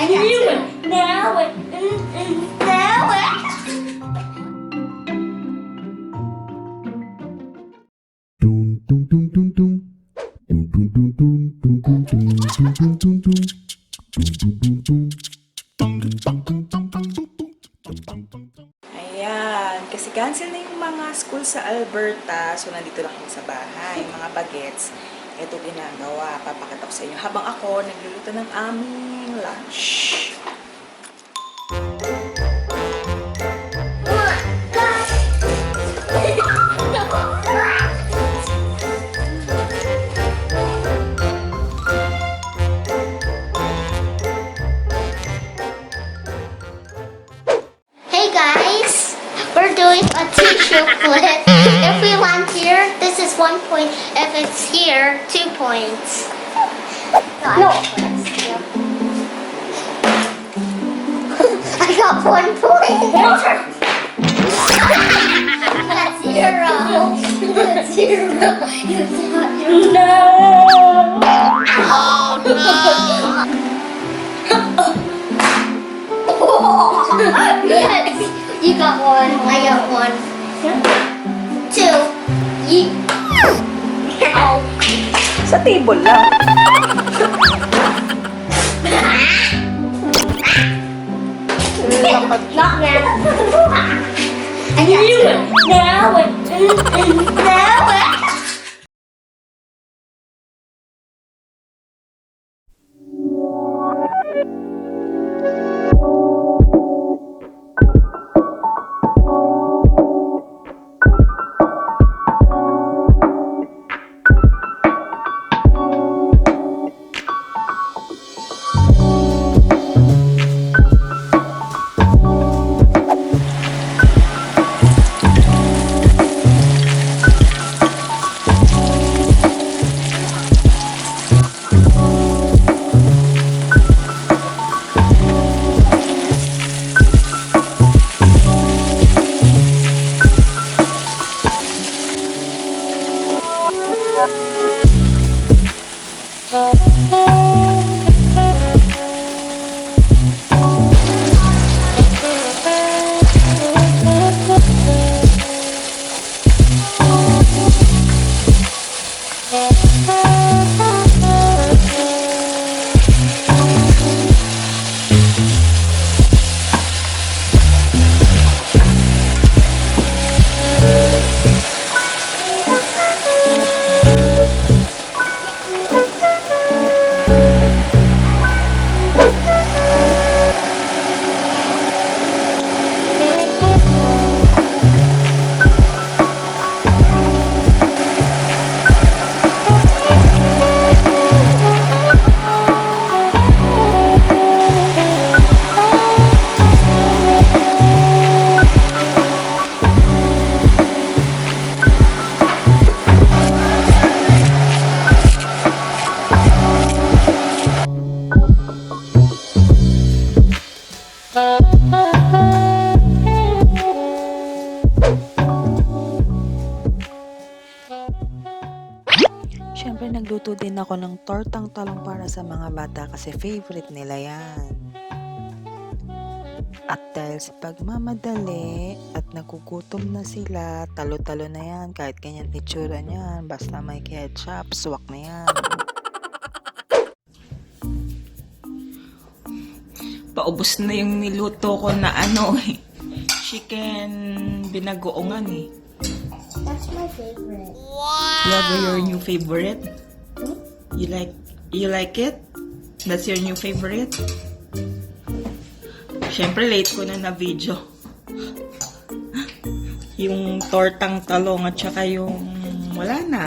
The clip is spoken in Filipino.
I got two. Now it. Now it. Dum dum dum dum dum. Dum dum dum dum dum dum dum dum dum dum dum. Dum dum dum dum. Ayan, kasi cancel na yung mga school sa Alberta. So, nandito lang kami sa bahay. Mga bagets. Ito ginagawa. Papakita ko sa inyo. Habang ako, nagluluto ng aming lunch. Hey guys, we're doing a tissue clip. If we land here, this is 1 point. If it's here, 2 points. No. I got 1 point. That's 0. That's 0. No. Oh no. Yes. You got 1. I got 1. 2. You. Ow. Sa table lang. Not now. I got 2. Now it. Now it. Siyempre, nagluto din ako ng tortang talong para sa mga bata kasi favorite nila yan. At dahil sa pagmamadali at nagugutom na sila, talo-talo na yan. Kahit ganyan itsura niyan, basta may ketchup, swak na yan. Paubos na yung niluto ko na chicken binagoongan eh. That's my favorite. You have your new favorite? You like it? That's your new favorite? Siyempre, late ko na video. Yung tortang talong at saka yung wala na.